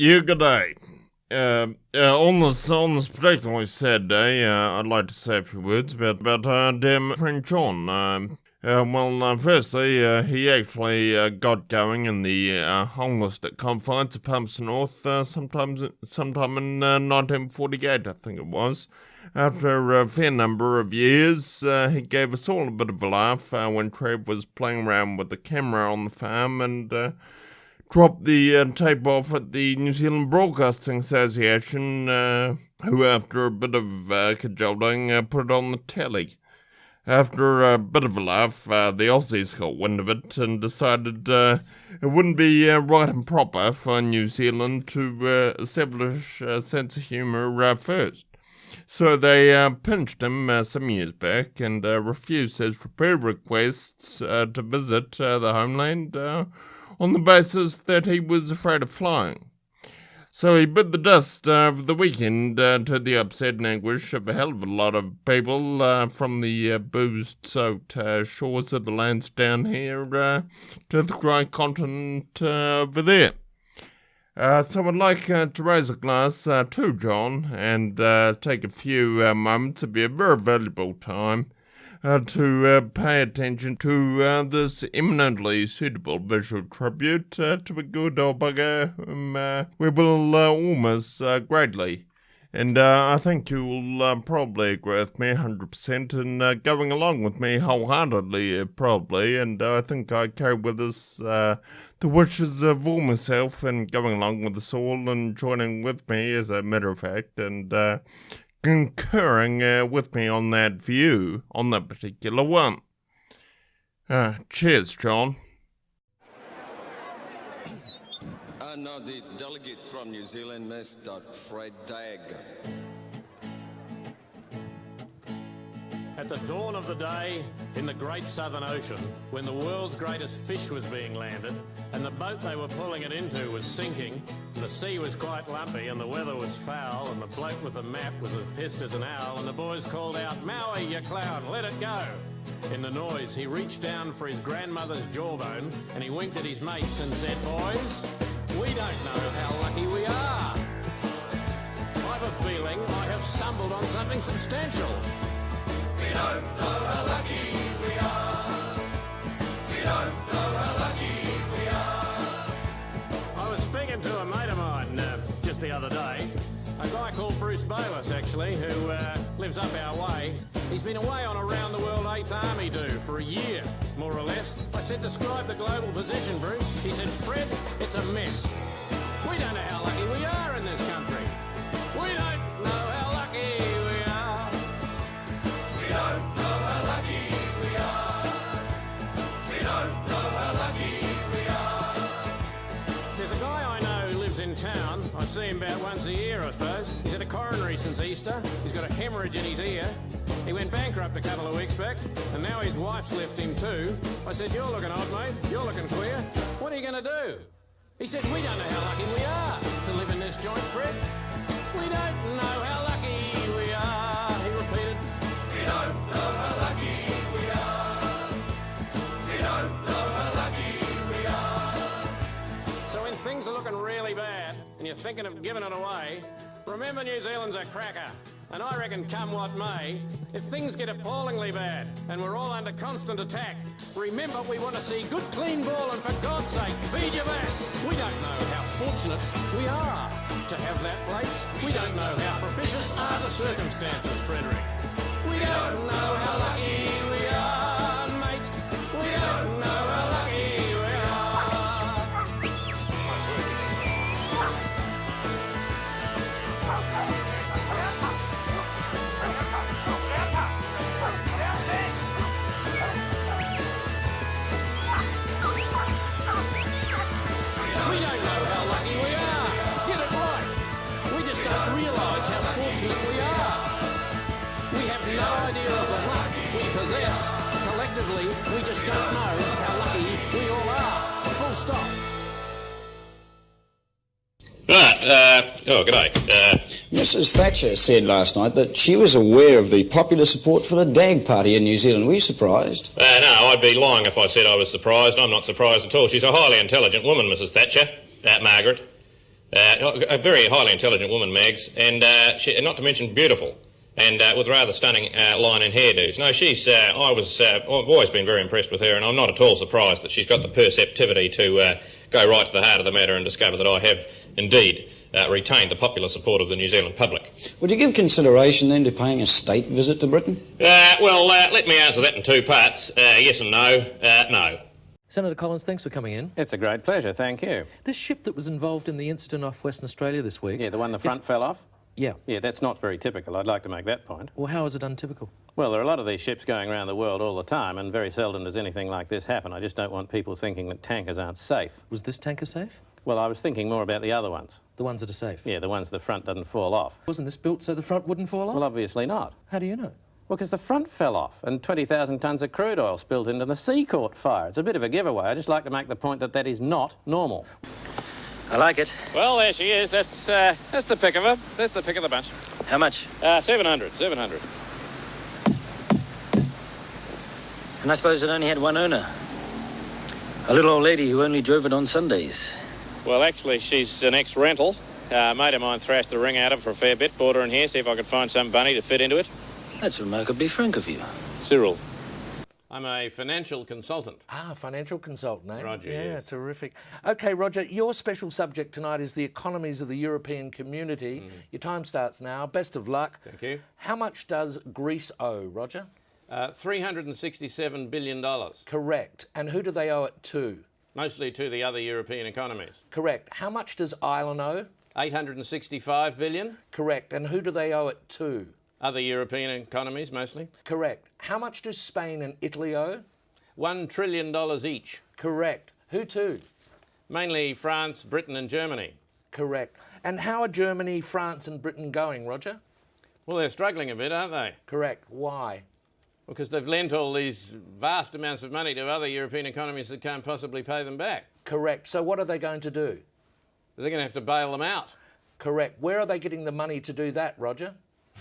Yeah, good day. On this particularly sad day, I'd like to say a few words about dear friend John. Firstly, he actually got going in the holistic confines of Palmerston North sometime in 1948, I think it was. After a fair number of years, he gave us all a bit of a laugh when Trev was playing around with the camera on the farm and dropped the tape off at the New Zealand Broadcasting Association, who, after a bit of cajoling, put it on the telly. After a bit of a laugh, the Aussies got wind of it and decided it wouldn't be right and proper for New Zealand to establish a sense of humour first. So they pinched him some years back and refused his repeated requests to visit the homeland on the basis that he was afraid of flying. So he bit the dust over the weekend to the upset and anguish of a hell of a lot of people from the booze-soaked shores of the lands down here to the great continent over there. So I'd like to raise a glass to John and take a few moments of your very valuable time to pay attention to this eminently suitable visual tribute to a good old bugger whom we will all miss greatly. And I think you'll probably agree with me 100% and going along with me wholeheartedly, probably. And I think I carry with us the wishes of all myself and going along with us all and joining with me, as a matter of fact, and concurring with me on that view, on that particular one. Cheers, John. Now the delegate from New Zealand, Mr. Fred Dagg. At the dawn of the day in the great Southern Ocean, when the world's greatest fish was being landed, and the boat they were pulling it into was sinking, and the sea was quite lumpy, and the weather was foul, and the bloke with the map was as pissed as an owl, and the boys called out, "Maui, you clown, let it go!" In the noise, he reached down for his grandmother's jawbone, and he winked at his mates and said, "Boys, we don't know how lucky we are. I've a feeling I have stumbled on something substantial. We don't know how lucky we are. We don't know how lucky we are." I was speaking to a mate of mine just the other day, a guy called Bruce Bayliss, actually, who lives up our way. He's been away on a round-the-world 8th Army do for a year, more or less. I said, "Describe the global position, Bruce." He said, "Fred, it's a mess. We don't know how lucky we are in this country. We don't know how lucky we are. We don't know how lucky we are. We don't know how lucky we are." There's a guy I know who lives in town. I see him about once a year, I suppose. He's had a coronary since Easter. He's got a hemorrhage in his ear. He went bankrupt a couple of weeks back, and now his wife's left him too. I said, "You're looking odd, mate. You're looking queer. What are you going to do?" He said, "We don't know how lucky we are to live in this joint, Fred. We don't know how lucky we are," he repeated. We don't know how lucky we are. We don't know how lucky we are. So when things are looking really bad and you're thinking of giving it away, remember New Zealand's a cracker. And I reckon come what may, if things get appallingly bad and we're all under constant attack, remember we want to see good clean ball, and for God's sake, feed your bats. We don't know how fortunate we are to have that place. We don't know how propitious are the circumstances, Frederick. We don't know how lucky we are, mate. We don't know how lucky we are. Collectively, we just don't know how lucky we all are. Full stop. Right, g'day. Mrs Thatcher said last night that she was aware of the popular support for the DAG party in New Zealand. Were you surprised? No, I'd be lying if I said I was surprised. I'm not surprised at all. She's a highly intelligent woman, Mrs Thatcher. Margaret. A very highly intelligent woman, Mags, and not to mention beautiful, and with a rather stunning line and hairdos. No, I've always been very impressed with her, and I'm not at all surprised that she's got the perceptivity to go right to the heart of the matter and discover that I have indeed retained the popular support of the New Zealand public. Would you give consideration then to paying a state visit to Britain? Let me answer that in two parts. Yes and no. No. Senator Collins, thanks for coming in. It's a great pleasure, thank you. This ship that was involved in the incident off Western Australia this week... Yeah, the one the front fell off? Yeah. Yeah, that's not very typical. I'd like to make that point. Well, how is it untypical? Well, there are a lot of these ships going around the world all the time, and very seldom does anything like this happen. I just don't want people thinking that tankers aren't safe. Was this tanker safe? Well, I was thinking more about the other ones. The ones that are safe? Yeah, the ones the front doesn't fall off. Wasn't this built so the front wouldn't fall off? Well, obviously not. How do you know? Well, because the front fell off and 20,000 tonnes of crude oil spilled into the sea caught fire. It's a bit of a giveaway. I just like to make the point that that is not normal. I like it. Well, there she is. That's the pick of her. That's the pick of the bunch. How much? 700. And I suppose it only had one owner. A little old lady who only drove it on Sundays. Well, actually, she's an ex-rental. A mate of mine thrashed the ring out of her for a fair bit. Brought her in here, see if I could find some bunny to fit into it. That's remarkably frank of you. Cyril. I'm a financial consultant. Ah, financial consultant, eh? Roger, Yeah, yes. terrific. OK, Roger, your special subject tonight is the economies of the European community. Your time starts now. Best of luck. Thank you. How much does Greece owe, Roger? $367 billion. Correct. And who do they owe it to? Mostly to the other European economies. Correct. How much does Ireland owe? $865 billion. Correct. And who do they owe it to? Other European economies, mostly. Correct. How much do Spain and Italy owe? $1 trillion each. Correct. Who to? Mainly France, Britain and Germany. Correct. And how are Germany, France and Britain going, Roger? Well, they're struggling a bit, aren't they? Correct. Why? Because they've lent all these vast amounts of money to other European economies that can't possibly pay them back. Correct. So what are they going to do? They're going to have to bail them out. Correct. Where are they getting the money to do that, Roger?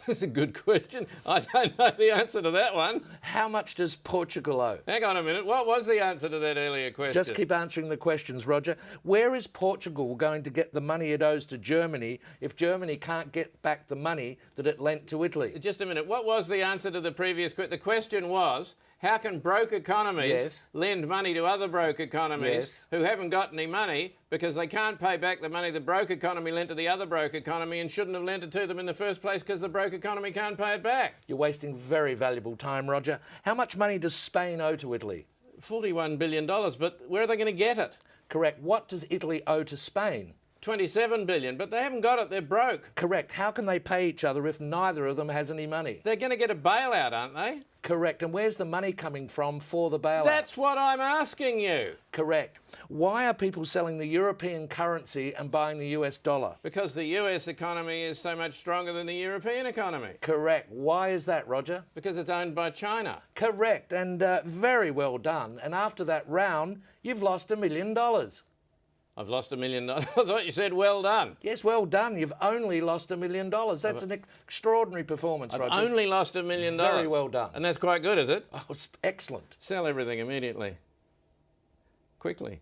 That's a good question. I don't know the answer to that one. How much does Portugal owe? Hang on a minute. What was the answer to that earlier question? Just keep answering the questions, Roger. Where is Portugal going to get the money it owes to Germany if Germany can't get back the money that it lent to Italy? Just a minute. What was the answer to the previous question? The question was, how can broke economies lend money to other broke economies who haven't got any money because they can't pay back the money the broke economy lent to the other broke economy and shouldn't have lent it to them in the first place because the broke economy can't pay it back? You're wasting very valuable time, Roger. How much money does Spain owe to Italy? $41 billion, but where are they going to get it? Correct. What does Italy owe to Spain? $27 billion, but they haven't got it. They're broke. Correct. How can they pay each other if neither of them has any money? They're going to get a bailout, aren't they? Correct. And where's the money coming from for the bailout? That's what I'm asking you. Correct. Why are people selling the European currency and buying the US dollar? Because the US economy is so much stronger than the European economy. Correct. Why is that, Roger? Because it's owned by China. Correct. And very well done. And after that round, you've lost $1 million. I've lost $1 million. I thought you said well done. Yes, well done. You've only lost $1 million. That's an extraordinary performance, I've Roger. only lost $1 million. Very well done. And that's quite good, is it? Oh, it's excellent. Sell everything immediately. Quickly.